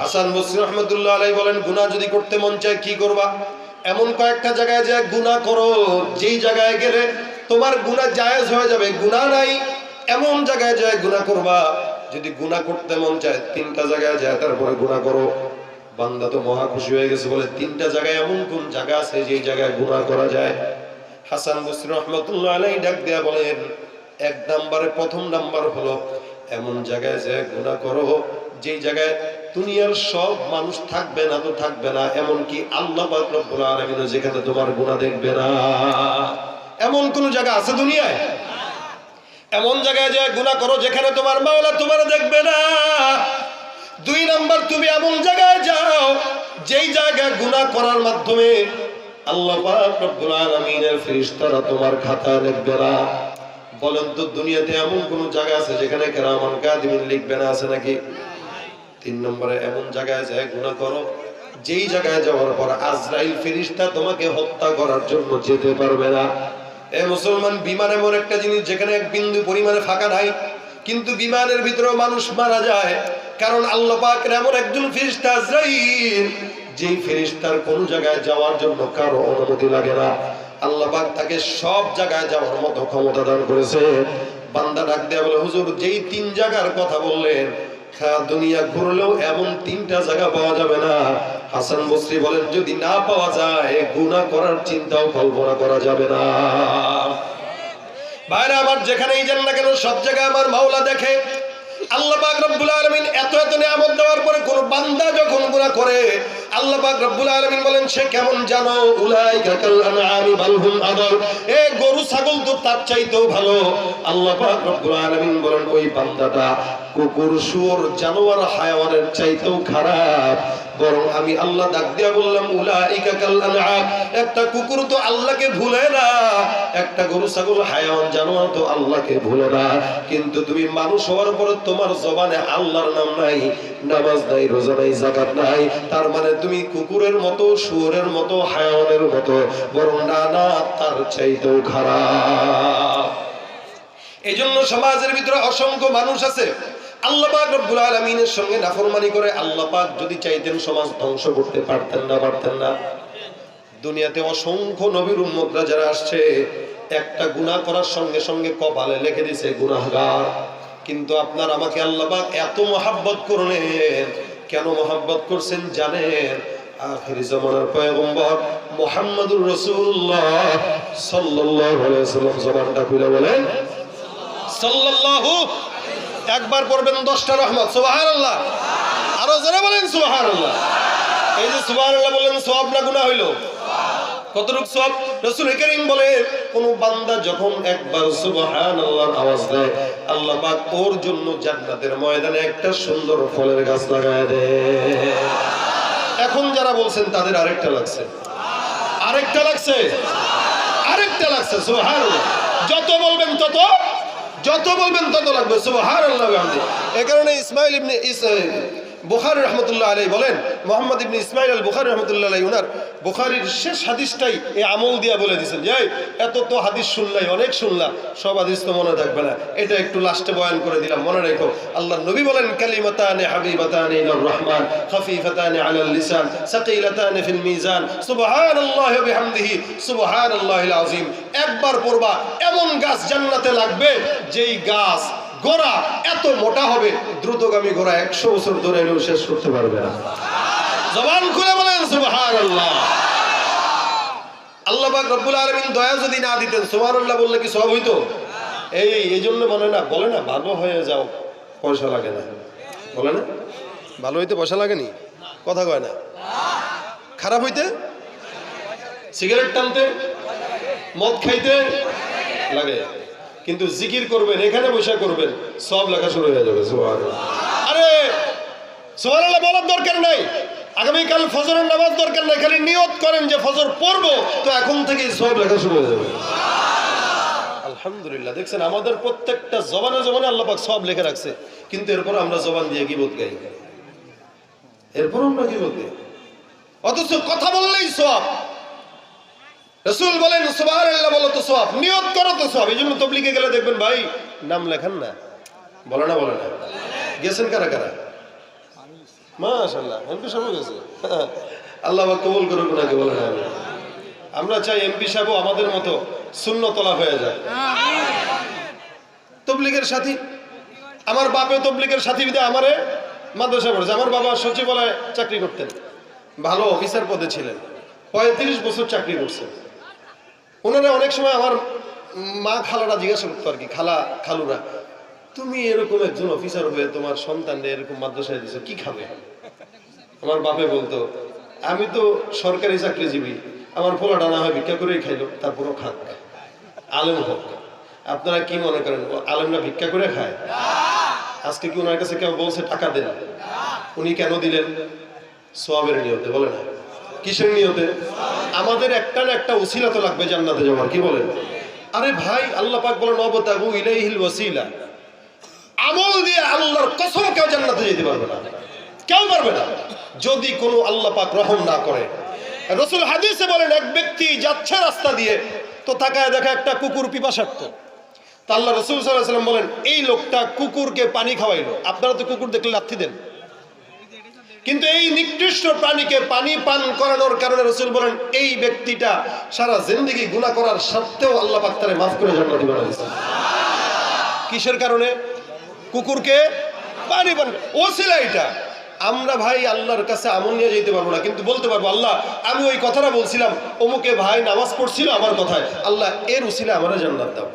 হাসান বসরি রাহমাতুল্লাহ আলাইহি বলেন, গুনাহ যদি করতে মন চায় কি করবা? এমন কয়েকটা জায়গায় যে গুনাহ করো, যেই জায়গায় গেলে তোমার গুনাহ জায়েজ হয়ে যাবে, গুনাহ নাই এমন জায়গায় যায় গুনাহ করবা। যদি গুনাহ করতে মন চায় তিনটা জায়গায় যায় তারপরে গুনাহ করো। বান্দা তো মহা খুশি হয়ে গেছে, বলে তিনটা জায়গায় এমন কোন জায়গা আছে যে জায়গায় গুনাহ করা যায়? হাসান বসরি রাহমাতুল্লাহ আলাইহি ডাক দেয়া বলেন, এক নম্বরে প্রথম নাম্বার হলো এমন জায়গায় যে গুনাহ করো যেই জায়গায় দুনিয়ার সব মানুষ থাকবে না, তো থাকবে না, এমনকি আল্লাহ পাক রব্বুল আলামিন যেখানে তোমার গুনাহ দেখবে না। এমন কোন জায়গা আছে দুনিয়ায়? এমন জায়গায় যে গুনাহ করো যেখানে তোমার মাওলা তোমার দেখবে না। দুই নাম্বার, তুমি এমন জায়গায় যাও যেই জায়গায় গুনাহ করার মাধ্যমে আল্লাহ পাক রব্বুল আলামিনের ফেরেশতারা তোমার খাতা লিখবে না। বলেন তো দুনিয়াতে এমন কোন জায়গা আছে যেখানে কিরামান কাতিবিন লিখবে না? আছে নাকি? তিন নম্বরে, এমন জায়গায় যায় গুনাহ করো যেই জায়গায় যাওয়ার পর আজরাইল ফেরেশতা তোমাকে হত্যা করার জন্য যেতে পারবে না। এ মুসলমান, বিমান এমন একটা জিনিস যেখানে এক বিন্দু পরিমাণে ফাঁকা নাই, কিন্তু বিমানের ভিতরে মানুষ মারা যায়, কারণ আল্লাহ পাকের এমন একজন ফেরেশতা আজরাইল, যেই ফেরেশতার কোন জায়গায় যাওয়ার জন্য কারো অনুমতি লাগে না। আল্লাহ পাক তাকে সব জায়গায় যাওয়ার মতো ক্ষমতা দান করেছে। বান্দা ডাক দেয়া বলে, হুজুর যেই তিন জায়গার কথা বললেন, দুনিয়া ঘুরলেও এমন তিনটা জায়গা পাওয়া যাবে না। হাসান বসরি বলেন, যদি না পাওয়া যায় গুনাহ করার চিন্তাও কল্পনা করা যাবে না। ভাইরা আমার, যেখানেই যান না কেন সব জায়গায় আমার মাওলা দেখে। আল্লাহ পাক রব্বুল আলামিন এত এত নিয়ামত দেওয়ার পরে কোন বান্দা যখন গুনাহ করে, আল্লাহ পাক রব্বুল আলামিন বলেন সে কেমন জানো? উলাইকা কাল আনআমি বাল হুম আদাল। এ গরু ছাগল তো তার চাইতেও ভালো। আল্লাহ পাক রব্বুল আলামিন বলেন ওই বান্দাটা কুকুর শুয়োর জানোয়ার হায়াওয়ানের চাইতেও খারাপ। বরং আমি আল্লাহ ডাক দিয়া বললাম উলাইকা কাল আনআম। একটা কুকুর তো আল্লাহকে ভুলে না, একটা গরু ছাগল হায়াওয়ান জানোয়ার তো আল্লাহকে ভুলে না, কিন্তু তুমি মানুষ হওয়ার পরে তোমার জবানে আল্লাহর নাম নাই, নামাজ নাই, রোজা নাই, যাকাত নাই। তার মানে তুমি কুকুরের মতো, শুয়োরের মতো, হায়াওয়ানের মতো, বরং না তার চাইতেও খারাপ। এজন্য সমাজের ভিতরে অসংখ্য মানুষ আছে আল্লাহ পাক রব্বুল আলামিনের সঙ্গে নাফরমানি করে। আল্লাহ পাক যদি চাইতেন সমাজ ধ্বংস করতে পারতেন না? পারতেন না? দুনিয়াতে অসংখ্য নবীর উম্মতরা যারা আসছে, একটা গুনাহ করার সঙ্গে সঙ্গে কপালে লিখে দিয়েছে গুনাহগার। কিন্তু আপনার আমাকে আল্লাহ পাক এত মহব্বত করলেন। কেন মহব্বত করছেন জানেন? আখিরি জামানার পয়গম্বর মুহাম্মদুর রাসূলুল্লাহ সাল্লাল্লাহু আলাইহি ওয়াসাল্লাম, জবানটা খুলে বলেন সাল্লাল্লাহু। একবার পড়বেন 10টা রহমত, সুবহানাল্লাহ। আরো জোরে বলেন সুবহানাল্লাহ। এই যে সুবহানাল্লাহ বললেন, সওয়াব না গুনাহ হইল? কতটুকু সওয়াব? রাসূল করিম বলে, কোন বান্দা যখন একবার সুবহানাল্লাহর আওয়াজ দেয়, আল্লাহ পাক ওর জন্য জান্নাতের ময়দানে একটা সুন্দর ফলের গাছ লাগায় দেয়। এখন যারা বলছেন তাদের আরেকটা লাগছে, আরেকটা লাগছে, আরেকটা লাগছে। সুবহানাল্লাহ। যত বলবেন তত লাগবে। সুবহানাল্লাহ। এই কারণে ইসমাইল ইবনে বুখারী রাহমাতুল্লাহ আলাইহি বলেন, মুহাম্মদ ইবনে ইসমাইল আল বুখারী রাহমাতুল্লাহ আলাইহি উনার বুখারীর শেষ হাদিসটাই এই আমল দিয়া বলে দিয়েছেন যে এত তো হাদিস শুনলাই, অনেক শুনলা, সব হাদিস তো মনে থাকবে না, এটা একটু লাস্টে বয়ান করে দিলাম, মনে রেখো। আল্লাহর নবী বলেন, কালিমাতানি হাবিবাতানি ইলার রহমান খাফিফাতানি আলাল লিসান সাকিলাতানি ফিল মিজান সুবহানাল্লাহি ওয়া বিহামদিহি সুবহানাল্লাহিল আযীম। একবার পড়বা, এমন গাছ জান্নাতে লাগবে যেই গাছ গোড়া এত মোটা হবে, দ্রুতগামী ঘোড়া 100 বছর ধরে এলেও শেষ করতে পারবে না। জবান খুলে বলেন সুবহানাল্লাহ। আল্লাহ পাক রব্বুল আলামিন দয়া যদি না দিতেন, সুবহানাল্লাহ বললে কি সব হইতো? এই জন্য বলে না ভালো হয়ে যাও, পয়সা লাগে না। বলে না ভালো হইতে পয়সা লাগেনি? কথা কয় না। খারাপ হইতে, সিগারেট টানতে, মদ খাইতে লাগে, কিন্তু জিকির করবেন, এখানে বসে করবেন, সব লেখা শুরু হয়ে যাবে। সুবহানাল্লাহ। আরে সুবহানাল্লাহ বলার দরকার নাই, আগামীকাল ফজরের নামাজ দরকার নাই, খালি নিয়ত করেন যে ফজর পড়বো, তো এখন থেকেই সব লেখা শুরু হয়ে যাবে। আলহামদুলিল্লাহ। দেখছেন আমাদের প্রত্যেকটা জবানে জবানে আল্লাহ পাক সব লিখে রাখছে, কিন্তু এরপর আমরা জবান দিয়ে গীবত গাই, এরপর আমরা গীবত গাই, অথচ কথা বললেই সওয়াব। রাসূল বলেন সুবহানাল্লাহ বলো তো সওয়াব, নিয়ত করো তো সওয়াব। এইজন্য তাবলীগে গেলে দেখবেন ভাই নাম লেখান না, বলে না গেছেন কারা কারা? মাশাআল্লাহ এমপি সাহেব গেছে। আল্লাহ পাক কবুল করুক ওনাকে, বলেন আমিন। আমরা চাই এমপি সাহেব আমাদের মতো সুন্নতলা হয়ে যায়। তবলিগের সাথী, আমার বাপে তবলিগের সাথী বিদে আমারে মাদ্রাসায় পড়েছে। আমার বাবা সচিবালয়ে চাকরি করতেন, ভালো অফিসার পদে ছিলেন, 35 বছর চাকরি করছেন। ওনারা অনেক সময় আমার মা খালারা জিজ্ঞাসা করতো আর কি, খালুরা, তুমি এরকম একজন অফিসার হয়ে তোমার সন্তানকে এরকম মাদ্রাসায় দিছো, কি খাবে? আমার বাপে বলতো, আমি তো সরকারি চাকরিজীবী, আমার পোলা ডানা হয় ভিক্ষা করেই খাইলো, তারপরও খাক, আলেম হোক। আপনারা কি মনে করেন আলেমরা ভিক্ষা করে খায়? আজকে কি ওনার কাছে কেউ বলছে টাকা দেন? উনি কেন দিলেন? সওয়াবের নিয়তে, বলে না? কিসের নিয়তে? আমাদের একটা না একটা উসিলা তো লাগবে জান্নাতে যাওয়ার, কি বলেন? আরে ভাই, আল্লাহ পাক বলেন ওয়াবতাগু ইলাইহিল ওয়াসিলা। আমল দিয়ে আল্লাহর কসম কেউ জান্নাতে যেতে পারবে না, কেউ পারবে না, যদি কোনো আল্লাহ পাক রহম না করে। রাসূল হাদিসে বলেন, এক ব্যক্তি যাচ্ছে রাস্তা দিয়ে, তো তাকায় দেখে একটা কুকুর পিপাসার্ত। তা আল্লাহ রাসূল সাল্লাল্লাহু আলাইহি ওয়াসাল্লাম বলেন, এই লোকটা কুকুরকে পানি খাওয়াইলো। আপনারা তো কুকুর দেখলে লাথি দেন, কিন্তু এই নিকৃষ্ট প্রাণীকে পানি পান করানোর কারণে রাসূল বলেন, এই ব্যক্তিটা সারা জিন্দেগি গুনাহ করার সত্ত্বেও আল্লাহ পাক তারে মাফ করে জান্নাতি বানায় দিয়েছেন। কিসের কারণে? কুকুরকে পানি পান, ওসিলা এটা। আমরা ভাই আল্লাহর কাছে আমল নিয়ে যেতে পারবো না, কিন্তু বলতে পারবো, আল্লাহ আমি ওই কথাটা বলছিলাম, অমুকে ভাই নামাজ পড়ছিল আমার কথায়, আল্লাহ এর উসিলা আমারে জান্নাত দাও।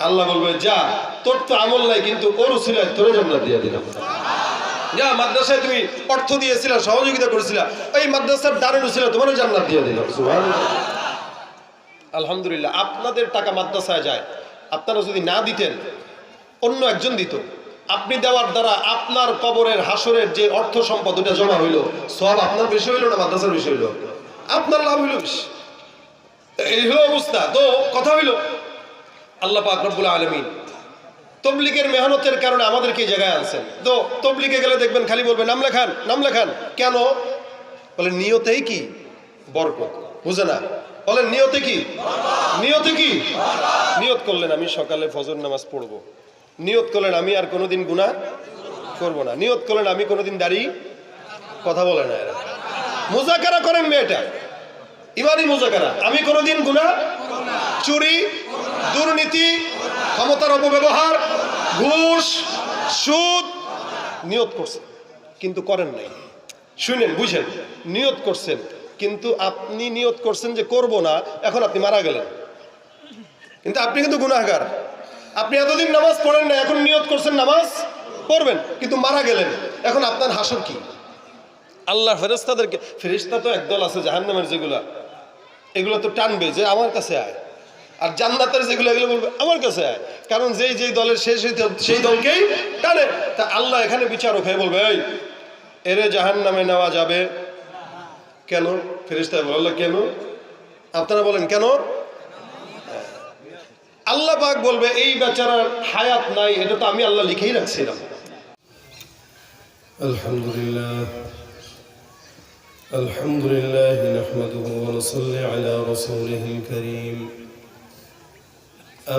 আল্লাহ বলবে, যা, তোর তো আমল নাই, কিন্তু ওর উসিলায় তোরে জান্নাত দিয়ে দিলাম। যা, মাদ্রাসায় তুমি অর্থ দিয়েছিলা, সহযোগিতা করেছিলা, এই মাদ্রাসার দানের উসিলা তোমারও জান্নাত দিয়ে দিলাম। সুবহানাল্লাহ। আলহামদুলিল্লাহ। আপনাদের টাকা মাদ্রাসায় যায়, আপনারা যদি না দিতেন, অন্য একজন দিত, আপনি দেওয়ার দ্বারা আপনার কবরের হাসরের যে অর্থ সম্পদ ওটা জমা হইলো, সব আপনার বেশি হইলো না মাদ্রাসার বেশি হইলো? আপনার লাভ হইলো বেশি। এই হলো অবস্থা। তো কথা হইলো, আল্লাহ পাক রব্বুল আলামিন তবলিগের মেহনতের কারণে আমাদেরকে এই জায়গায় আনছেন। তো তবলিগে গেলে দেখবেন খালি বলবে নাম লেখান, নাম লেখান। কেন? বলে নিয়তেই কি বরকত, বুঝে না? বলেন নিয়তে কি? নিয়তে কি? নিয়ত করলেন আমি সকালে ফজর নামাজ পড়বো, নিয়ত করলেন আমি আর কোনোদিন গুনাহ করব না, নিয়ত করলেন আমি কোনোদিন দাড়ি, কথা বলে না এরা, মুজাকারা করেন মেয়েটা, ইমানি মুজাকারা, আমি কোনোদিন গুনাহ, চুরি, দুর্নীতি, ক্ষমতার অপব্যবহার, ঘুষ, সুদ, নিয়ত করছেন কিন্তু করেন নাই। শুনেন, বুঝেন, নিয়ত করছেন কিন্তু আপনি নিয়ত করছেন যে করব না, এখন আপনি মারা গেলেন, কিন্তু আপনি কিন্তু গুনাহগার। আপনি এতদিন নামাজ পড়েন না, এখন নিয়ত করছেন নামাজ পড়বেন, কিন্তু মারা গেলেন, এখন আপনার হাসর কি? আল্লাহ ফেরেশতাদেরকে, ফেরেশতা তো একদল আছে জাহান্নামের যেগুলা, এগুলো তো টানবে যে আমার কাছে আয়, আর জান্নাতের যেগুলো এগুলো বলবে আমার কাছে আয়, কারণ যেই দলের সেই দলকেই টানে। তা আল্লাহ এখানে বিচারক হয়ে বলবে, এই এরে জাহান্নামে নেওয়া যাবে কেন? ফেরেশতা বলল কেন? আপনারা বলেন কেন? আল্লাহ পাক বলবে, এই বেচারার হায়াত নাই, এটা তো আমি আল্লাহ লিখেই রাখছিলাম। আলহামদুলিল্লাহ আলহামদুলিল্লাহ নাহমাদুহু ওয়া নুসাল্লি আলা রাসূলিহিল কারীম।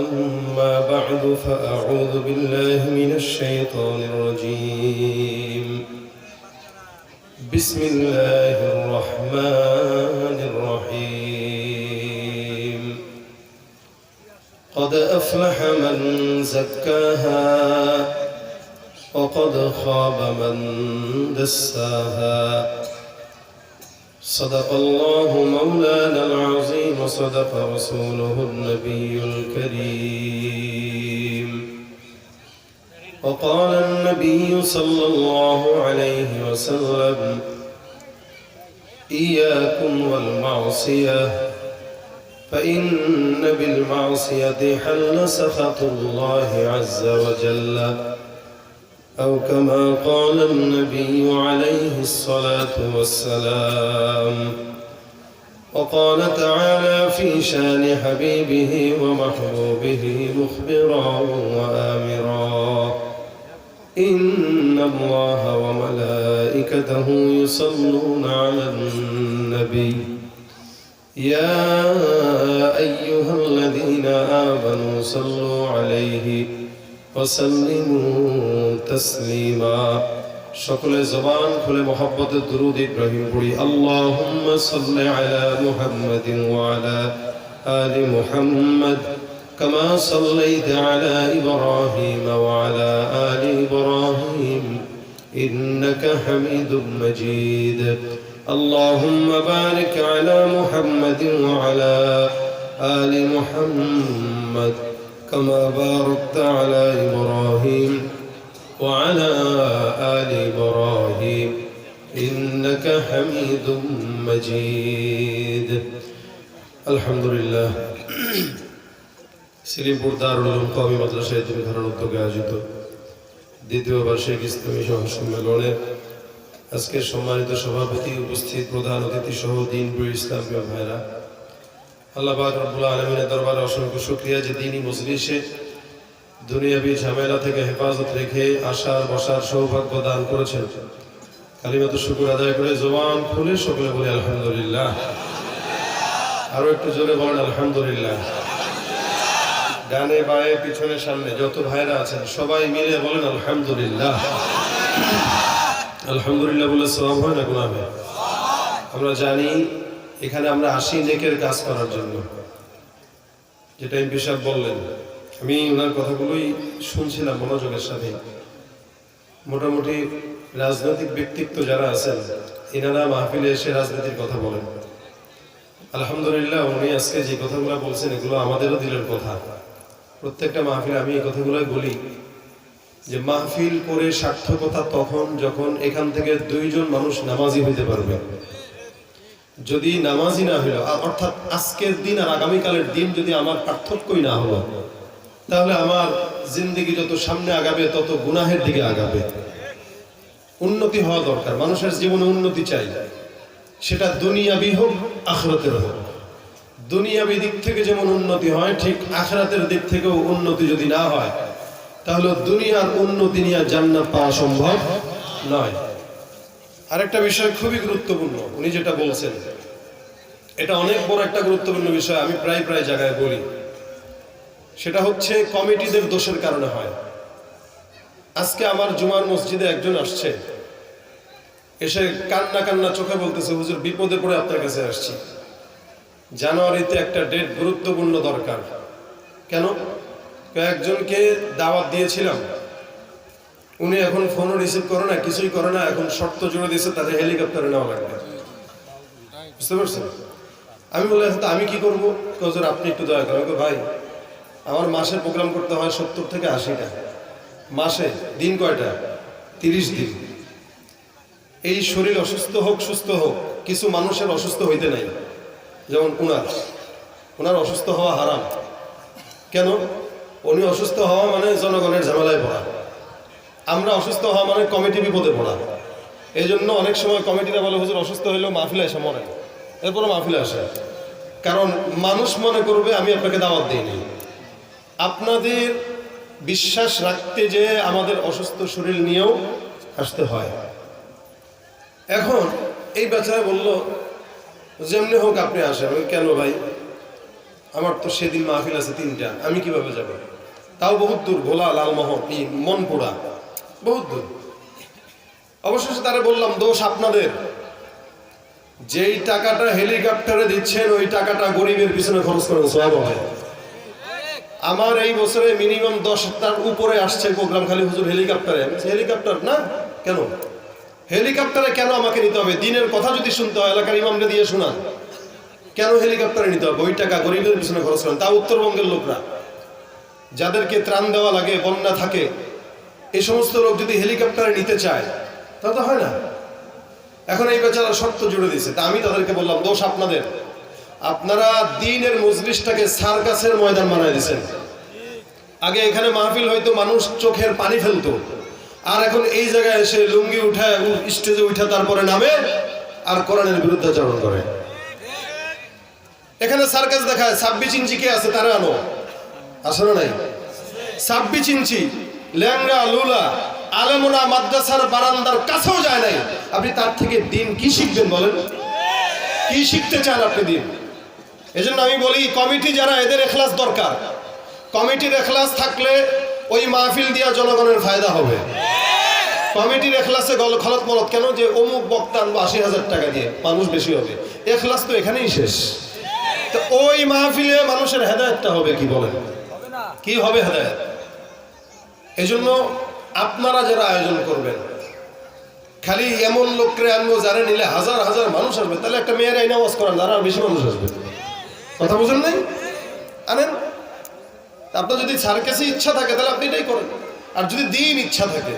আম্মা বা'দু ফাআউযু বিল্লাহি মিনাশ শাইতানির রাজীম। বিসমিল্লাহির রাহমানির রাহিম। قد أفلح من زكاها وقد خاب من دساها. صدق الله مولانا العظيم وصدق رسوله النبي الكريم. وقال النبي صلى الله عليه وسلم: إياكم والمعصية فإن بالمعصية حل سخط الله عز وجل، أو كما قال النبي عليه الصلاة والسلام. وقال تعالى في شان حبيبه ومحبوبه مخبرا وآمرا: إن الله وملائكته يصلون على النبي يا أيها الذين آمنوا صلوا عليه وسلموا تسليما. সকলে জবান খুলে মোহাব্বতের দুরূদ ইব্রাহিম পড়ি। আল্লাহুম্মা সাল্লি আলা মুহাম্মাদিন ওয়া আলা আলি মুহাম্মাদ কামা সাল্লাইতা আলা ইব্রাহিম ওয়া আলা আলি ইব্রাহিম ইন্নাকা হামিদুম মাজিদ। আল্লাহুম্মা বারিক আলা মুহাম্মাদিন ওয়া আলা আলি মুহাম্মাদ কামা বারাকতা আলা ইব্রাহিম وعلى آل إبراهيم إنك حميد مجيد الحمد لله শ্রীপুর দারুল উলুম কওমি মাদ্রাসা এতিমখানার উদ্যোগে আয়োজিত দ্বিতীয় বার্ষিক ইসলামী সম্মেলনের আজকে সম্মানিত সভাপতি, উপস্থিত প্রধান অতিথি সহ দিনপ্রিয় ইসলামীয় ভাইরা, আল্লাহ পাক রব্বুল আলামিনের দরবারে অসংখ্য শুকরিয়া যে দ্বীনি মজলিসে দুনিয়াবি ঝামেলা থেকে হেফাজত রেখে আসার বসার সৌভাগ্য দান করেছেন। কালিমাতু শুকর আদায় করে জবান খুলে সকলে বলি আলহামদুলিল্লাহ। আরো একটু জোরে বলেন আলহামদুলিল্লাহ। ডানে বায়ে পিছনে সামনে যত ভাইরা আছেন সবাই মিলে বলেন আলহামদুলিল্লাহ। আলহামদুলিল্লাহ বলে সওয়াব হয় না গুনাহ হয়? আমরা জানি এখানে আমরা আসি নেকের কাজ করার জন্য, যেটা এমপি সাহেব বললেন। আমি ওনার কথাগুলোই শুনছিলাম মনোযোগের সাথে। মোটামুটি রাজনৈতিক ব্যক্তিত্ব যারা আছেন এনারা মাহফিলে এসে রাজনীতির কথা বলেন। আলহামদুলিল্লাহ, উনি আজকে যে কথাগুলো বলছেন এগুলো আমাদেরও দিলের কথা। প্রত্যেকটা মাহফিলে আমি এই কথাগুলোই বলি যে মাহফিল করে সার্থকতা তখন যখন এখান থেকে দুইজন মানুষ নামাজি হইতে পারবে। যদি নামাজি না হইল, অর্থাৎ আজকের দিন আর আগামীকালের দিন যদি আমার পার্থক্যই না হলো, তাহলে আমার জিন্দেগি যত সামনে আগাবে তত গুনাহের দিকে আগাবে। উন্নতি হওয়া দরকার, মানুষের জীবনে উন্নতি চাই, সেটা দুনিয়াবি হোক আখিরাতের হোক। দুনিয়াবি দিক থেকে যেমন উন্নতি হয়, ঠিক আখিরাতের দিক থেকেও উন্নতি যদি না হয় তাহলে দুনিয়ার উন্নতি নিয়ে জান্নাত পাওয়া সম্ভব নয়। আরেকটা বিষয় খুবই গুরুত্বপূর্ণ উনি যেটা বলছেন, এটা অনেক বড় একটা গুরুত্বপূর্ণ বিষয়। আমি প্রায় জায়গায় বলি, সেটা হচ্ছে কমিটিদের দোষের কারণে হয়। আজকে আমার জুমার মসজিদে একজন আসছে, এসে কান্না চোখে বলতেছে, হুজুর বিপদে পড়ে আপনার কাছে আসছি, জানুয়ারিতে একটা ডেট গুরুত্বপূর্ণ দরকার। কেন? কয়েকজনকে দাওয়াত দিয়েছিলাম, উনি এখন ফোনও রিসিভ করে না, কিছুই করে না। এখন শর্ত জুড়ে দিয়েছে তাদের হেলিকপ্টারে নেওয়া লাগবে। বুঝতে পারছেন? আমি বলে আমি কি করবো? হুজুর আপনি একটু দয়া করেন। ভাই, আমার মাসে প্রোগ্রাম করতে হয় 70 থেকে 80টা। মাসে দিন কয়টা? 30 দিন। এই শরীর অসুস্থ হোক সুস্থ হোক, কিছু মানুষের অসুস্থ হইতে নাই। যেমন ওনার অসুস্থ হওয়া হারাম। কেন? উনি অসুস্থ হওয়া মানে জনগণের ঝামেলায় পড়া, আমরা অসুস্থ হওয়া মানে কমিটি বিপদে পড়া। এই জন্য অনেক সময় কমিটিরা বলে, হুজুর অসুস্থ হইলেও মাহফিলে এসে মরে, এরপরে মাহফিলে আসে। কারণ মানুষ মনে করবে আমি আপনাকে দাওয়াত দিইনি। আপনাদের বিশ্বাস রাখতে যে আমাদের অসুস্থ শরীর নিয়েও আসতে হয়। এখন এই বেচারা বলল, যেমনি হোক আপনি আসেন। কেন ভাই? আমার তো সেদিন মাহফিল আছে 3টা, আমি কিভাবে যাব? তাও বহুত দূর, ভোলা, লালমোহন, মনপুরা, বহুত দূর। অবশেষে তারা বললাম, দোষ আপনাদের। যেই টাকাটা হেলিকপ্টারে দিচ্ছেন ওই টাকাটা গরিবের পিছনে খরচ করেন, সওয়াব হবে। আমার এই বছরে মিনিমাম 10টার উপরে আসছে প্রোগ্রাম খালি হুজুর হেলিকপ্টারে। হেলিকপ্টার না কেন? হেলিকপ্টারে কেন আমাকে নিতে হবে? দিনের কথা যদি শুনতে হয় এলাকার ইমামকে দিয়ে শোনান। কেন হেলিকপ্টারে নিতে হবে? ওই টাকা গরিবের পিছনে খরচ করেন। তা উত্তরবঙ্গের লোকরা, যাদেরকে ত্রাণ দেওয়া লাগে, বন্যা থাকে, এই সমস্ত লোক যদি হেলিকপ্টারে নিতে চায় তা তো হয় না। এখন এই বেচারা শর্ত জুড়ে দিয়েছে। তা আমি তাদেরকে বললাম, দোষ আপনাদের। আপনারা দিনের মজলিসটাকে সার্কাসের ময়দান বানায় দিয়েছেন। আগে এখানে মাহফিল হয়তো মানুষ চোখের পানি ফেলতো, আর এখন এই জায়গায় এসে লুঙ্গি উঠায় স্টেজে উঠে তারপরে নামে আর কোরআনের বিরুদ্ধাচরণ করে। এখানে সার্কাস দেখায়। 26 ইঞ্চি কে আছে তারা আনো, আসে না নাই? 26 ইঞ্চি ল্যাংড়া লুলা আলেমোনা মাদ্রাসার বারান্দার কাছেও যায় নাই। আপনি তার থেকে দিন কি শিখবেন বলেন? কি শিখতে চান আপনি দিন? এজন্য আমি বলি, কমিটি যারা, এদের ইখলাস দরকার। কমিটির ইখলাস থাকলে ওই মাহফিল দিয়া জনগণের ফায়দা হবে। কমিটির এখলাসে খলত মলত কেন যে অমুক বক্তা আনবো ৮০,০০০ টাকা দিয়ে, মানুষ বেশি হবে, এখলাস তো এখানেই শেষ। তো ওই মাহফিলে মানুষের হেদায়েতটা হবে কি বলেন? কি হবে হেদায়েত? এজন্য আপনারা যারা আয়োজন করবেন, খালি এমন লোককে আনবো যারা নিলে হাজার হাজার মানুষ আসবে, তাহলে একটা মেয়ের এই নামাজ করান, যারা আর বেশি মানুষ আসবে। কথা বুঝেন নাই? আনেন। আপনার যদি সার্কাসে ইচ্ছা থাকে তাহলে আপনি এটাই করেন, আর যদি দিন ইচ্ছা থাকে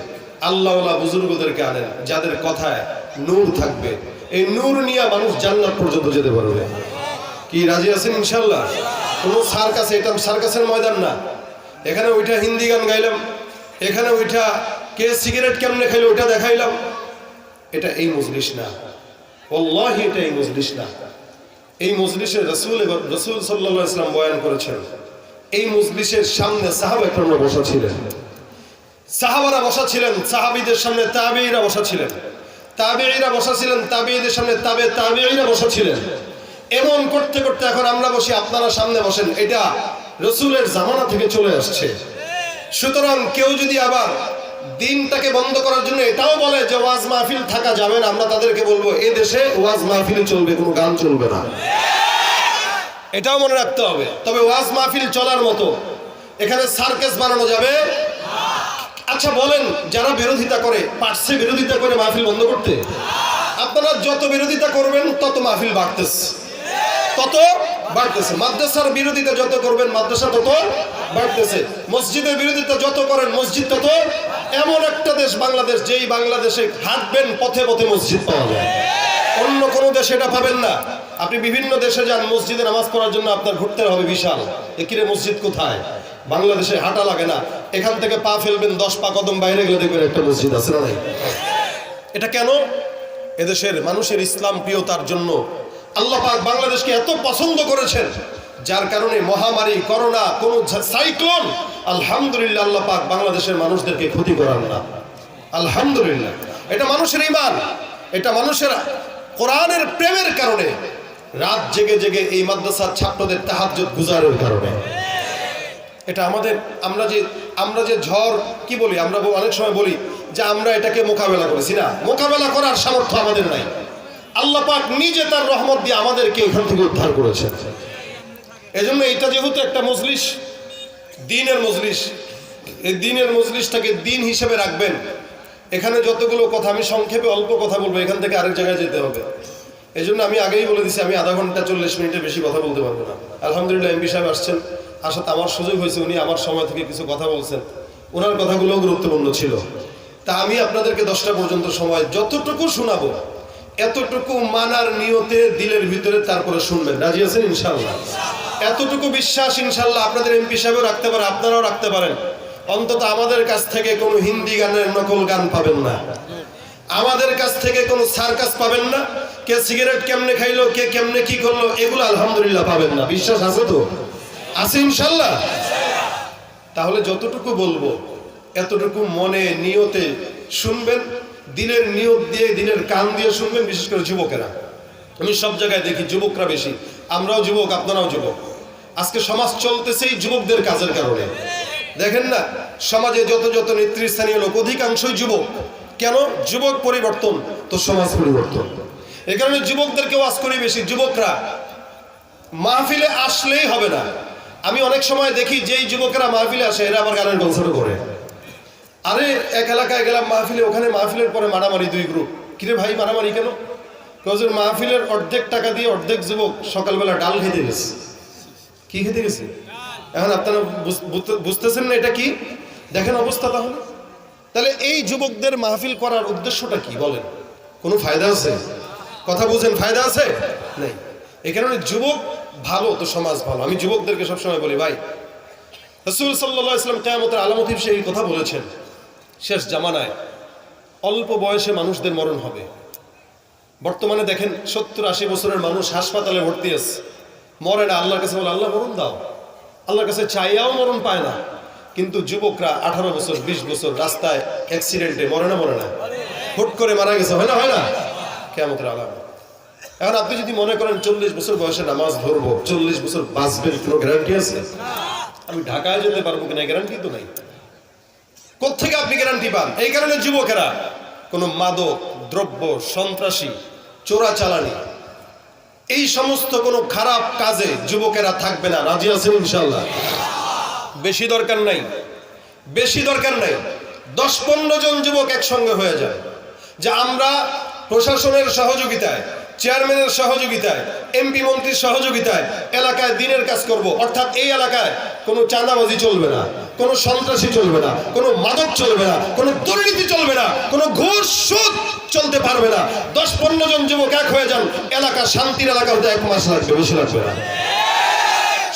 আল্লাহওয়ালা বুজুর্গদেরকে আনেন যাদের কথায় নূর থাকবে, এই নূর নিয়ে মানুষ জান্নাত পর্যন্ত যেতে পারবে। কি রাজি আছেন ইনশাল্লাহ? কোনো সার্কাসে, এটা সার্কাসের ময়দান না। এখানে ওইটা হিন্দি গান গাইলাম, এখানে ওইটা কে সিগারেট কেমনে খাইলো ওইটা দেখাইলাম, এটা এই মজলিস না। আল্লাহি এটা এই মজলিস না। এই মজলিসে রাসূল সাল্লাল্লাহু আলাইহি ওয়াসাল্লাম বয়ান করেছেন, এই মজলিসের সামনে সাহাবা একরামরা বসা ছিলেন, সাহাবারা বসা ছিলেন, সাহাবীদের সামনে তাবেঈরা বসা ছিলেন, তাবেঈরা বসা ছিলেন, তাবেঈদের সামনে তাবেঈরা বসা ছিলেন। এমন করতে করতে এখন আমরা বসি, আপনারা সামনে বসেন। এটা রাসূলের জামানা থেকে চলে আসছে। সুতরাং কেউ যদি আবার দিনটাকে বন্ধ করার জন্য এটাও বলে যে ওয়াজ মাহফিল থাকা যাবে না, আমরা তাদেরকে বলবো এই দেশে ওয়াজ মাহফিল চলবে, কোনো গান চলবে না। এটাও মনে রাখতে হবে। তবে ওয়াজ মাহফিল চলার মতো এখানে সার্কাস বানানো যাবে। আচ্ছা বলেন, যারা বিরোধিতা করে পারছে বিরোধিতা করে মাহফিল বন্ধ করতে? আপনারা যত বিরোধিতা করবেন তত মাহফিল বাড়তেছে, তত বাড়তেছে। মাদ্রাসার বিরোধিতা যত করবেন মাদ্রাসা তত বাড়তেছে। মসজিদের বিরোধিতা যত করেন মসজিদ তত। এমন একটা দেশ বাংলাদেশ, যেই বাংলাদেশে হাঁটবেন পথে পথে মসজিদ পাওয়া যায়, অন্য কোনো দেশে এটা পাবেন না। আপনি বিভিন্ন দেশে যান, মসজিদে নামাজ পড়ার জন্য আপনার ঘুরতে হবে বিশাল, একিরে মসজিদ কোথায়? বাংলাদেশে হাঁটা লাগে না, এখান থেকে পা ফেলবেন 10 পা কদম বাইরে গেলে দেখবেন একটা মসজিদ আছে না নাই? এটা কেন? এদেশের মানুষের ইসলাম প্রিয়তার জন্য আল্লাহ পাক বাংলাদেশকে এত পছন্দ করেছেন, যার কারণে মহামারী, করোনা, কোন সাইক্লোন, আলহামদুলিল্লাহ আল্লাহ পাক বাংলাদেশের মানুষদেরকে ক্ষতি করান না। আলহামদুলিল্লাহ। এটা মানুষের ঈমান, এটা মানুষের কোরআনের প্রেমের কারণে, রাত জেগে জেগে এই মাদ্রাসার ছাত্রদের তাহাজ্জুদ গুজারের কারণে। এটা আমাদের, আমরা যে ঝড় কি বলি, আমরা অনেক সময় বলি যে আমরা এটাকে মোকাবেলা করেছি, না, মোকাবেলা করার সামর্থ্য আমাদের নাই। আল্লাহ পাক নিজে তার রহমত দিয়ে আমাদেরকে এখান থেকে উদ্ধার করেছেন। এজন্য এটা যেহেতু একটা মজলিস, দ্বীনের মজলিস, এই দ্বীনের মজলিসটাকে দ্বীন হিসেবে রাখবেন। এখানে যতগুলো কথা, আমি সংক্ষেপে অল্প কথা বলবো, এখান থেকে আরেক জায়গায় যেতে হবে। এই জন্য আমি আগেই বলে দিচ্ছি, আমি আধা ঘন্টা 40 মিনিটের বেশি কথা বলতে পারবো না। আলহামদুলিল্লাহ এমপি সাহেব আসছেন, আসাতে আমার সুযোগ হয়েছে, উনি আমার সময় থেকে কিছু কথা বলছেন, ওনার কথাগুলোও গুরুত্বপূর্ণ ছিল। তা আমি আপনাদেরকে 10টা পর্যন্ত সময় যতটুকু শোনাবো এতটুকু মানার নিয়তে দিলের ভিতরে তারপরে শুনবেন। রাজি আছেন ইনশাআল্লাহ? এতটুকু বিশ্বাস ইনশাআল্লাহ আপনাদের এমপি সাহেবও রাখতে পারে, আপনারাও রাখতে পারেন। অন্তত আমাদের কাছ থেকে কোনো হিন্দি গানের নকল গান পাবেন না, আমাদের কাছ থেকে কোনো সার্কাস পাবেন না, কে সিগারেট কেমনে খাইলো, কে কেমনে কি করলো, এগুলো আলহামদুলিল্লাহ পাবেন না। বিশ্বাস আছে তো? আছে ইনশাআল্লাহ? তাহলে যতটুকু বলবো এতটুকু মনে নিয়তে শুনবেন, দিলের নিয়ত দিয়ে, দিলের কান দিয়ে শুনবেন। বিশেষ করে যুবকেরা, আমি সব জায়গায় দেখি যুবকরা বেশি, আমরাও যুবক, আপনারাও যুবক। আজকে সমাজ চলতেছে এই যুবকদের কাজের কারণে। দেখেন না, সমাজে যত যত নেতৃস্থানীয় লোক অধিকাংশই যুবক। কেন? যুবক পরিবর্তন তো সমাজ পরিবর্তন। এই কারণে যুবকদেরকে ওয়াজ করি বেশি। যুবকরা মাহফিলে আসলেই হবে না। আমি অনেক সময় দেখি যেই যুবকেরা মাহফিলে আসে এরা আবার গানের কনসার্টও করে। আরে এক এলাকায় গেলাম মাহফিলে, ওখানে মাহফিলের পরে মারামারি, 2 গ্রুপ। কিরে ভাই মারামারি কেন? কজন মাহফিলের অর্ধেক টাকা দিয়ে অর্ধেক যুবক সকালবেলা ডাল খেতে গেছে। কি খেতে গেছে? এখন আপনারা বুঝতেছেন না এটা কি? দেখেন অবস্থা। তাহলে এই যুবকদের মাহফিল করার উদ্দেশ্যটা কি বলেন? কোনো ফায়দা আছে? কথা বুঝেন, ফায়দা আছে? নাই। এই কারণে যুবক ভালো তো সমাজ ভালো। আমি যুবকদেরকে সবসময় বলি, ভাই রাসূল সাল্লাল্লাহু আলাইহি ওয়াসাল্লাম কিয়ামতের আলামত হিসেবে এই কথা বলেছেন, শেষ জামানায় অল্প বয়সে মানুষদের মরণ হবে। বর্তমানে দেখেন 70-80 বছরের মানুষ হাসপাতালে ভর্তি আছে, মরে না। আল্লাহর কাছে বলে আল্লাহ মরণ দাও, আল্লাহর কাছে চাইয়াও মরণ পায় না। কিন্তু যুবকরা 18 বছর 20 বছর রাস্তায় অ্যাক্সিডেন্টে মরে না? হুট করে মারা গেছে, হয় না? কিয়ামতের আলামত। এখন আপনি যদি মনে করেন 40 বছর বয়সে নামাজ ধরবো, 40 বছর বাঁচবেন, কোনো গ্যারান্টি আছে? আমি ঢাকায় যেতে পারবো কিনা গ্যারান্টি তো নাই। কোত্থেকে আপনি গ্যারান্টি পান? এই কারণে যুবকেরা কোনো মাদক দ্রব্য, সন্ত্রাসী, চোরাচালানি, এই সমস্ত কোনো খারাপ কাজে যুবকেরা থাকবে না। রাজি আছেন ইনশাআল্লাহ? বেশি দরকার নাই, বেশি দরকার নাই, 10-15 জন যুবক একসঙ্গে হয়ে যায় যে আমরা প্রশাসনের সহযোগিতায়, চেয়ারম্যানের সহযোগিতায়, এমপি মন্ত্রীর সহযোগিতায় এলাকায় দিনের কাজ করব। অর্থাৎ এই এলাকায় কোনো চাঁদাবাজি চলবে না, কোনো সন্ত্রাসী চলবে না, কোনো মাদক চলবে না, কোনো দুর্নীতি চলবে না, কোনো ঘুষ সুদ চলতে পারবে না। 10-15 জন যুবক এক হয়ে যান, এলাকা শান্তির এলাকা হতে 1 মাস লাগবে, বেশি লাগবে না।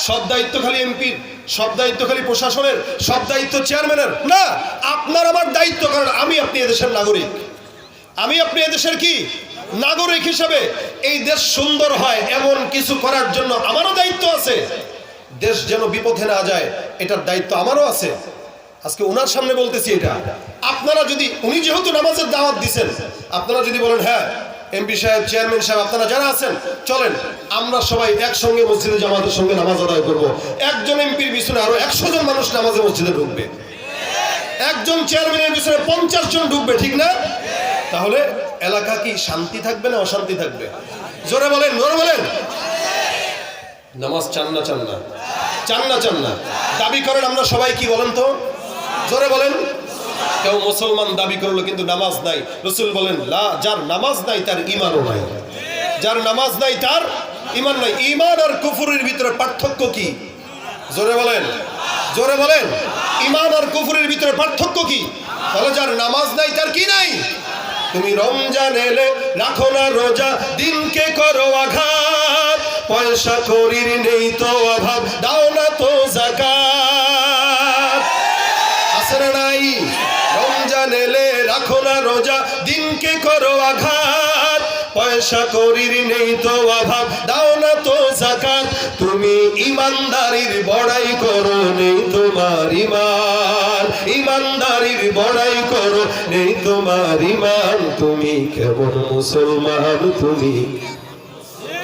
সব দায়িত্ব খালি এমপির, সব দায়িত্ব খালি প্রশাসনের, সব দায়িত্ব চেয়ারম্যানের না। আপনার আমার দায়িত্ব, কারণ আমি আপনি এদেশের নাগরিক। আমি আপনি এদেশের কি নাগরিক হিসেবে এই দেশ সুন্দর হয় এমন কিছু করার জন্য আমারও দায়িত্ব আছে। দেশ যেন বিপথে না যায় এটার দায়িত্ব আমারও আছে। আজকে ওনার সামনে বলতেছি এটা। আপনারা যদি, উনি যেহেতু নামাজের দাওয়াত দিচ্ছেন, আপনারা যদি বলেন হ্যাঁ এমপি সাহেব, চেয়ারম্যান সাহেব, আপনারা যারা আছেন চলেন আমরা সবাই একসঙ্গে মসজিদে জামাতের সঙ্গে নামাজ আদায় করব। একজন এমপির পিছনে আরো 100 জন মানুষ নামাজে মসজিদে ঢুকবে, একজন চেয়ারম্যানের পিছনে 50 জন ঢুকবে, ঠিক না? তাহলে এলাকা কি শান্তি থাকবে না অশান্তি থাকবে? জোরে বলেন, জোরে বলেন। নামাজ চান না চান না? চান না চান না? দাবি করেন আমরা সবাই, কি বলেন তো? জোরে বলেন। কেউ মুসলমান দাবি করলো কিন্তু নামাজ নাই, রাসূল বলেন লা, যার নামাজ নাই তার ঈমানও নাই। যার নামাজ নাই তার ঈমান নাই। ঈমান আর কুফরের ভিতরে পার্থক্য কি? জোরে বলেন, জোরে বলেন। ঈমান আর কুফরের ভিতরে পার্থক্য কি? তাহলে যার নামাজ নাই তার কি নাই? তুমি রমজান এলে রাখো না রোজা, দিনকে করো আঘাত, পয়সা করির নেই তো অভাব, দাও না তো যাকাত। আছে না নাই? রমজান এলে রাখো না রোজা, দিনকে করো আঘাত, পয়সা করির নেই তো অভাব, দাও না তো যাকাত। তুমি ইমানদারির বড়াই করো, নেই তোমার ঈমান, ইমানদারির বড়াই করো, নেই তোমার ঈমান। তুমি কেমন মুসলমান, তুমি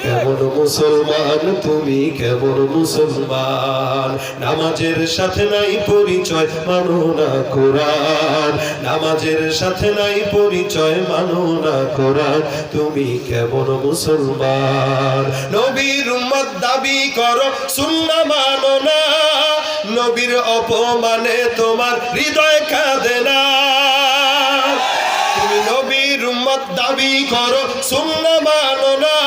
কেমন মুসলমান, তুমি কেমন মুসলমান? নামাজের সাথে নাই পরিচয়, মানো না কোরআন, নামাজের সাথে নাই পরিচয়, মানো না কোরআন। তুমি কেমন মুসলমান? নবীর উম্মত দাবি করো, সুন্নাহ মানো না, নবীর অপমানে তোমার হৃদয় কাঁদে না। তুমি নবীর উম্মত দাবি করো, সুন্নাহ মানো না,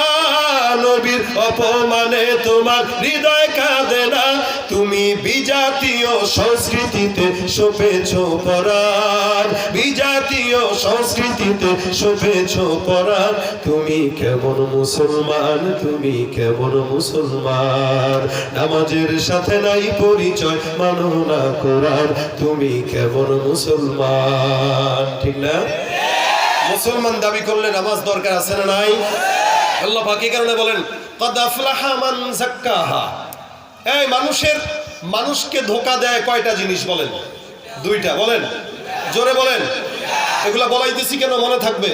নবীর অপমানে তোমার হৃদয় কাঁদে না। তুমি বিজাতীয় সংস্কৃতিতে শোভেছ পরাণ, বিজাতীয় সংস্কৃতিতে শোভেছ পরাণ। তুমি কেমন মুসলমান, তুমি কেমন মুসলমান? নামাজের সাথে নাই পরিচয়, মানো না কোরআন। তুমি কেমন মুসলমান? ঠিক না? মুসলমান দাবি করলে নামাজ দরকার আছে না নাই? আল্লাহ পাক এই কারণে বলেন ক্বাদ আফলাহা মান যাক্কাহা। এই মানুষকে ধোঁকা দেয় কয়টা জিনিস বলেন? 2টা। বলেন, জোরে বলেন। এগুলা বলাইতেছি কেন, মনে থাকবে?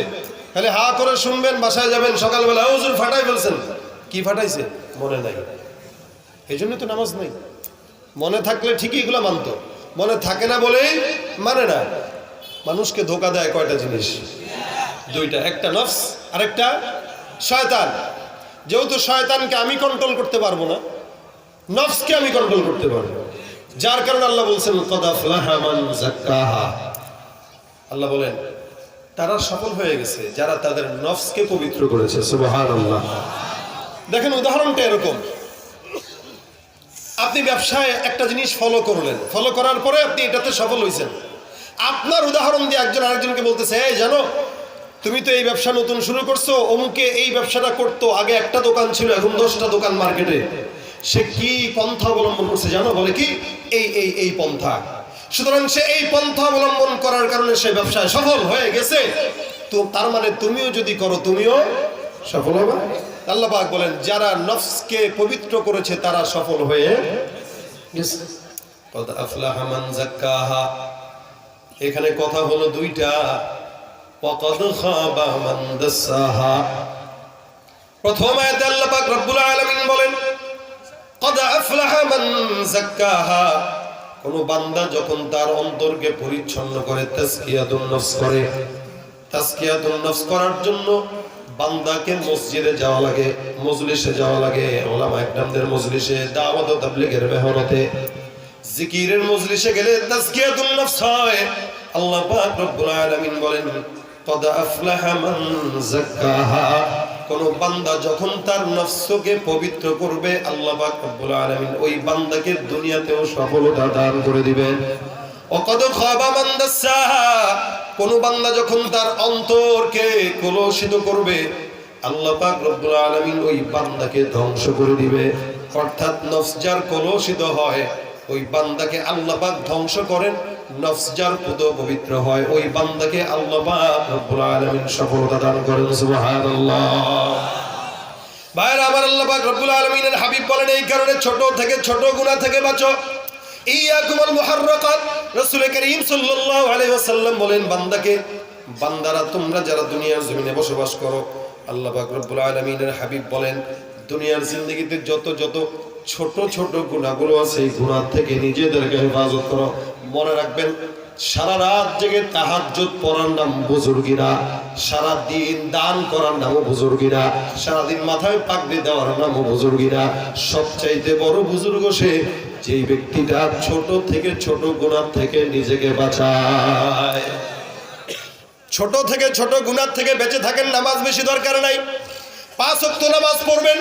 খালি হা করে শুনবেন, বাসায় যাবেন, সকালবেলা হুজুর ফাটাই ফেলছেন। কি ফাটাইছে? মনে নাই। এই জন্য তো নামাজ নাই। মনে থাকলে ঠিকই এগুলা মানতো, মনে থাকে না বলেই মানে না। মানুষকে ধোঁকা দেয় কয়টা জিনিস? 2টা। একটা নফস, আরেকটা শয়তান। যেহেতু শয়তানকে আমি কন্ট্রোল করতে পারবো না, নফসকে আমি কন্ট্রোল করতে পারবো, যার কারণে আল্লাহ বলছেন ক্বাদ আফলাহা মান যাক্কাহা। আল্লাহ বলেন তারা সফল হয়ে গেছে যারা তাদের নফসকে পবিত্র করেছে। সুবহানাল্লাহ। দেখেন উদাহরণটা এরকম, আপনি ব্যবসায় একটা জিনিস ফলো করলেন, ফলো করার পরে আপনি এটাতে সফল হয়েছেন। আপনার উদাহরণ দিয়ে একজন আরেকজনকে বলতেছে, এই জানো তুমি তো এই ব্যবসা নতুন শুরু করছো, অমুকে এই ব্যবসাটা করতো, আগে একটা দোকান ছিল, এখন 10টা দোকান মার্কেটে। সে কি পন্থা অবলম্বন করছে জানো? বলে কি এই পন্থা। সুতরাং সে এই পন্থা অবলম্বন করার কারণে সে ব্যবসায় সফল হয়ে গেছে। তো তার মানে তুমিও যদি করো তুমিও সফল হবে। আল্লাহ পাক বলেন যারা নফসকে পবিত্র করেছে তারা সফল হয়ে গেছে। ক্বাদ আফলাহা মান যাক্কাহা। এখানে কথা হলো 2টা। ওয়াকাদ খাবা মান দাসাহা। প্রথম আয়াতে আল্লাহ পাক রব্বুল আলামিন বলেন ক্বাদ আফলাহা মান যাক্কাহা, কোন বান্দা যখন তার অন্তরকে পরিচ্ছন্ন করে তাজকিয়াতুন নফস করে, তাজকিয়াতুন নফস করার জন্য বান্দাকে মসজিদে যাওয়া লাগে, মজলিসে যাওয়া লাগে, উলামা ইকরামদের মজলিসে, দাওয়াত ও তাবলীগের মেহনতে, জিকিরের মজলিসে গেলে তাজকিয়াতুন নফস হয়। আল্লাহ পাক রব্বুল আলামিন বলেন কদ আফলাহা মান যাক্কাহা, কোন বান্দা যখন তার নফসকে পবিত্র করবে আল্লাহ পাক রব্বুল আলামিন ওই বান্দাকে দুনিয়াতেও সফলতা দান করে দিবেন। ওয়াকাদ খাবা মান দাসসাহা, কোন বান্দা যখন তার অন্তরকে কলুষিত করবে আল্লাহ পাক রব্বুল আলামিন ওই বান্দাকে ধ্বংস করে দিবে। অর্থাৎ নফস যার কলুষিত হয় ওই বান্দাকে আল্লাহ পাক ধ্বংস করেন, নফস যার পুত পবিত্র হয় ওই বান্দাকে আল্লাহ পাক রব্বুল আলামিন সফলতা দান করেন। সুবহানাল্লাহ। ভাইরা আমার, আল্লাহ পাক রব্বুল আলামিনের হাবিব বলেন এই কারণে ছোট থেকে ছোট গুনাহ থেকে বাঁচো। ইয়াকুমুল মুহাররাকাত, রাসূল করিম সাল্লাল্লাহু আলাইহি ওয়াসাল্লাম বলেন বান্দাকে, বান্দারা তোমরা যারা দুনিয়ার জমিনে বসবাস করো, আল্লাহ পাক রব্বুল আলামিনের হাবিব বলেন দুনিয়ার জিন্দেগিতে যত যত ছোট ছোট গুনাহগুলো আছে এই গুনাহ থেকে নিজেদেরকে হেফাজত করো। মনে রাখবেন সারা রাত জেগে তাহাজ্জুদ পড়ার নাম বুজুর্গিরা, সারা দিন দান করার নামও বুজুর্গিরা, সারা দিন মাথায় পাগড়ি দেওয়ার নামও বুজুর্গিরা। সবচাইতে বড় বুজুর্গ সে যেই ব্যক্তিটা ছোট থেকে ছোট গুনাহ থেকে নিজেকে বাঁচায়। ছোট থেকে ছোট গুনাহ থেকে বেঁচে থাকেন, নামাজ বেশি দরকার নাই, 5 ওয়াক্ত নামাজ পড়বেন,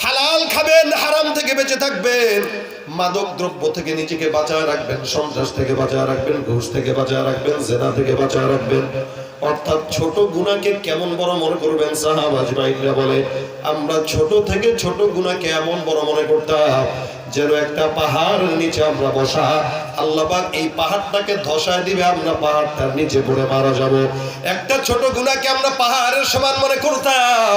হালাল খাবেন, হারাম থেকে বেঁচে থাকবেন, মাদক দ্রব্য থেকে নিজেকে বাঁচায় রাখবেন, সন্ত্রাস থেকে বাঁচায় রাখবেন, ঘুষ থেকে বাঁচায় রাখবেন, জেনা থেকে বাঁচায় রাখবেন। অর্থাৎ ছোট গুনাহকে কেমন বড় মনে করবেন? সাহাবা আজমাইনরা বলে আমরা ছোট থেকে ছোট গুনাহকে এমন বড় মনে করতাম যেন একটা পাহাড়ের নিচে আমরা বসা, আল্লাহ পাক এই পাহাড়টাকে ধসায় দিবে, আমরা পাহাড়টার নিচে পড়ে মারা যাব। একটা ছোট গুনাহকে আমরা পাহাড়ের সমান মনে করতাম।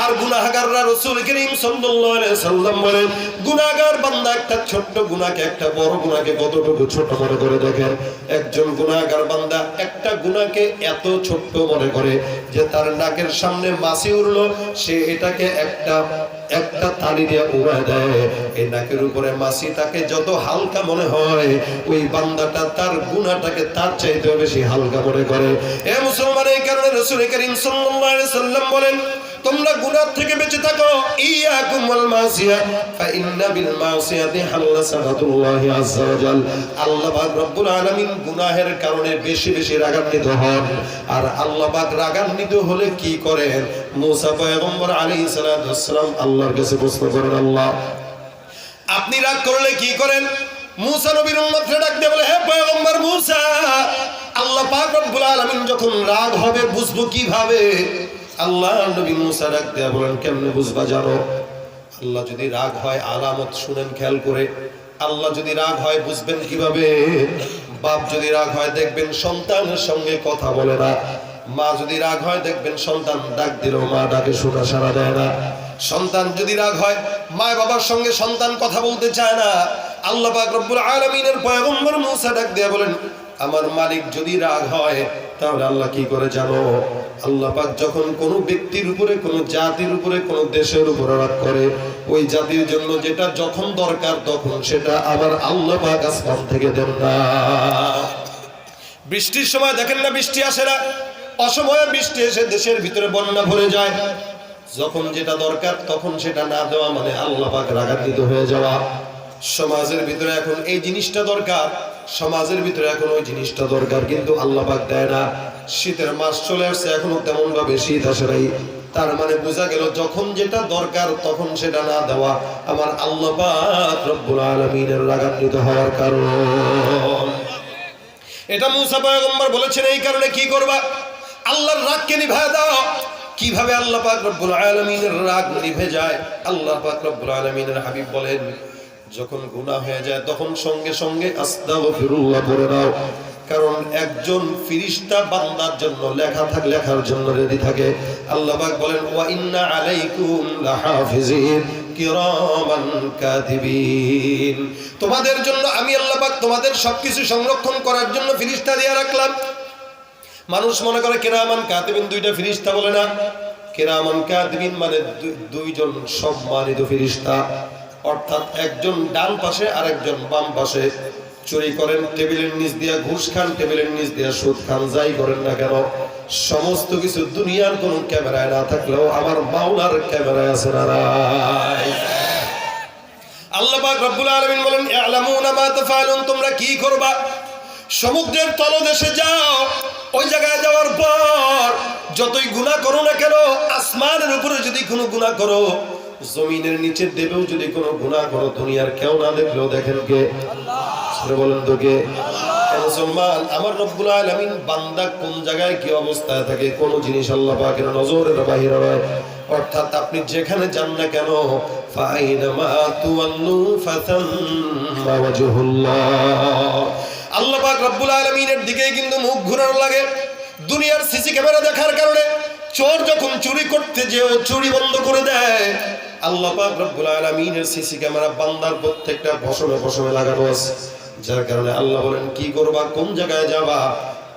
আর গুনাহগাররা রাসূল করিম সাল্লাল্লাহু আলাইহি সাল্লাম বলেন গুনাহগার বান্দা একটা ছোট্ট গুনাহকে, একটা বড় গুনাহকে কতটুকু ছোট মনে করে দেখেন। একজন গুনাহগার বান্দা একটা গুনাহকে এত ছোট্ট মনে করে যে তার নাকের সামনে মাছি উড়লো, সে এটাকে একটা তালি দিয়ে উড়ায় দেয়। এই নাকের উপরে মাছি তাকে যত হালকা মনে হয় ওই বান্দাটা তার গুনাহটাকে তার চাইতে বেশি হালকা মনে করে। এ মুসলমান, এই কারণে রাসূল করিম সাল্লাল্লাহু আলাইহি সাল্লাম বলেন তোমরা গুনাহ থেকে বেঁচে থাকো। ইয়াকুম ওয়াল মাসিয়া ফা ইন্না বিল মাসিয়াতি হাল্লা সাখাতুল্লাহি আযজা ওয়া জাল। আল্লাহ পাক রব্বুল আলামিন গুনাহের কারণে বেশি বেশি রাগান্বিত হন। আর আল্লাহ পাক রাগান্বিত হলে কি করেন? মুসা পয়গম্বর আলাইহিস সালাতু ওয়াস সালাম আল্লাহর কাছে প্রশ্ন করেন, আল্লাহ আপনি রাগ করলে কি করেন? মুসা নবীর উম্মতকে ডাক দিয়ে বলে, হে পয়গম্বর মুসা, আল্লাহ পাক রব্বুল আলামিন যখন রাগ হবে বুঝবো কিভাবে? আল্লাহ নবী মুসা ডাক দিয়ে বলেন, কেমনে বুঝবা জানো? আল্লাহ যদি রাগ হয় আলামত শুনেন খেয়াল করে। আল্লাহ যদি রাগ হয় বুঝবেন কিভাবে? বাপ যদি রাগ হয় দেখবেন সন্তানের সঙ্গে কথা বলে না। মা যদি রাগ হয় দেখবেন সন্তান ডাক দিলেও মা ডাকে শোনা সাড়া দেয় না। সন্তান যদি রাগ হয় মা বাবার সঙ্গে সন্তান কথা বলতে চায় না। আল্লাহ পাক রব্বুল আলামিনের পয়গম্বর মুসা ডাক দিয়ে বলেন, আমার মালিক যদি রাগ হয় তাহলে আল্লাহ কি করে জানো? আল্লাহ পাক যখন কোনো ব্যক্তির উপরে, কোনো জাতির উপরে, কোনো দেশের উপরে রাগ করে, ওই জাতির জন্য যেটা যখন দরকার তখন সেটা আবার আল্লাহ পাক আসমান থেকে দেন না। বৃষ্টির সময় দেখেন না বৃষ্টি আসে না, অসময়ে বৃষ্টি এসে দেশের ভিতরে বন্যা ভরে যায়। যখন যেটা দরকার তখন সেটা না দেওয়া মানে আল্লাহ পাক রাগান্বিত হয়ে যাওয়া। সমাজের ভিতরে এখন এই জিনিসটা দরকার, সমাজের ভিতরে এখন ওই জিনিসটা দরকার, কিন্তু আল্লাহ পাক দেয় না। শীতের মাস চলে আসছে, এখনো তেমন ভাবে শীত আসে নাই, তার মানে বোঝা গেল যখন যেটা দরকার তখন সেটা না দেওয়া আমার আল্লাহ পাক রব্বুল আলামিনের রাগান্বিত হওয়ার কারণ। এটা মুসা পয়গম্বর বলেছেন, এই কারণে কি করবা? আল্লাহর রাগকে নিভায় দাও। কিভাবে আল্লাহ পাক রব্বুল আলামিনের রাগ নিভে যায়? আল্লাহ পাক রব্বুল আলামিনের হাবিব বলেন, যখন গুনাহ হয়ে যায় তখন সঙ্গে সঙ্গে আস্তাগফিরুল্লাহ পড়ে দাও। কারণ একজন ফেরেশতা বান্দার জন্য লেখার জন্য রেডি থাকে। আল্লাহ পাক বলেন, ওয়া ইন্না আলাইকুম লাহাফিজিন কিরামান কাতিবিন, তোমাদের জন্য আমি আল্লাহ পাক তোমাদের সবকিছু সংরক্ষণ করার জন্য ফেরেশতা দিয়ে রাখলাম। মানুষ মনে করে কিরামান কাতিবিন দুইটা ফেরেশতা, বলে না, কিরামান কাতিবিন মানে দুইজন সম্মানিত ফেরেশতা। অর্থাৎ একজন ডান পাশে আর একজন বাম পাশে। চুরি করেন টেবিলের নিচ দিয়া, ঘুষ খান টেবিলের নিচ দিয়া, সুদ খান, যাই করেন না কেন, সমস্ত কিছু দুনিয়ার কোন ক্যামেরায় না থাকলেও আমার মাওলার ক্যামেরায় আছে না নাই? আল্লাহ পাক রব্বুল আলামিন বলেন ইয়ালামুনা মা তাফআলুন, তোমরা কি করবা? সমুদ্রের তলদেশে যাও, ওই জায়গায় যাওয়ার পর যতই গুনাহ করো না কেন, আসমানের উপরে যদি কোনো গুনাহ করো, জমিনের নিচে দেবেও যদি কোনো গুনাহ করো, দুনিয়ার কেউ না দেখলেও দেখেন কে? আল্লাহ। বলেন তো কে? মুসলমান, আমার রব্বুল আলামিন বান্দা কোন জায়গায় কি অবস্থায় থাকে কোন জিনিস আল্লাহ পাকের নজরের বাইরে নয়। অর্থাৎ আপনি যেখানে যান না কেন, ফাইনামা তুওয়াল্লু ফাতাম্মা ওয়াজহুল্লাহ, আল্লাহ পাক রব্বুল আলামিনের দিকে কিন্তু মুখ ঘুরানো লাগে। দুনিয়ার সিসি ক্যামেরা দেখার কারণে চোর যখন চুরি করতে যেও চুরি বন্ধ করে দেয়, আল্লাহ পাক রব্বুল আলামিনের সিসি ক্যামেরা বান্দার প্রত্যেকটা বসমে বসমে লাগানো আছে। যার কারণে আল্লাহ বলেন কি করবা, কোন জায়গায় যাবা,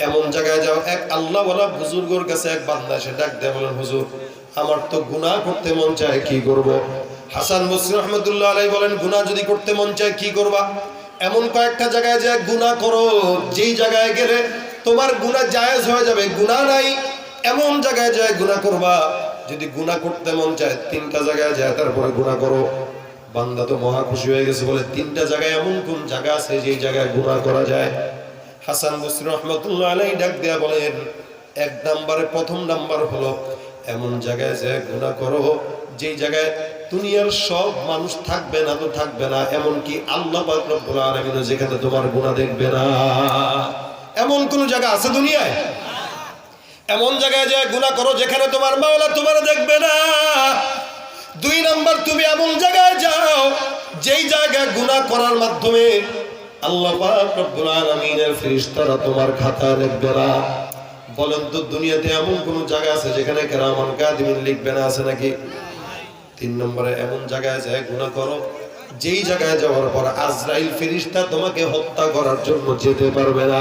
এমন জায়গায় যাও। এক আল্লাহওয়ালা বুজুর্গের কাছে এক বান্দা এসে ডাক দেয়, বলেন হুজুর আমার তো গুনাহ করতে মন চায়, কি করব? হাসান বসরি রাহমাতুল্লাহ আলাইহি বলেন গুনাহ যদি করতে মন চায় কি করবা? এমন কয়েকটা জায়গায় যে গুনাহ করো, যেই জায়গায় গেলে তোমার গুনাহ জায়েজ হয়ে যাবে, গুনাহ নাই, এমন জায়গায় যায় গুনাহ করবা। যদি গুনাহ করতে মন চায় 3টা জায়গায় যায় তারপরে গুনাহ করো। বান্দা তো মহা খুশি হয়ে গেছে, বলে 3টা জায়গায় এমন কোন জায়গা আছে যেই জায়গায় গুনাহ করা যায়? হাসান বসরি রাহমাতুল্লাহ আলাইহি ডাক দেয়া বলেন, এক নম্বরে প্রথম নাম্বার হলো এমন জায়গায় যে গুনাহ করো যেই জায়গায় দুনিয়ার সব মানুষ থাকবে না, তো থাকবে না, এমনকি আল্লাহ পাক রব্বুল আলামিন যেখানে তোমার গুনাহ দেখবে না। এমন কোন জায়গা আছে দুনিয়ায়? এমন জায়গায় যে গুনাহ করো যেখানে তোমার মাওলা তোমার দেখবে না। 2 নাম্বার, তুমি এমন জায়গায় যাও যেই জায়গায় গুনাহ করার মাধ্যমে আল্লাহ পাক রব্বুল আলামিনের ফেরেশতারা তোমার খাতা লিখবে না। বলেন তো দুনিয়াতে এমন কোন জায়গা আছে যেখানে কিরামান কাতিবিন লিখবে না? আছে নাকি? 3 নম্বরে এমন জায়গায় যায় গুনাহ করো যেই জায়গায় যাওয়ার পর আজরাইল ফেরেশতা তোমাকে হত্যা করার জন্য যেতে পারবে না।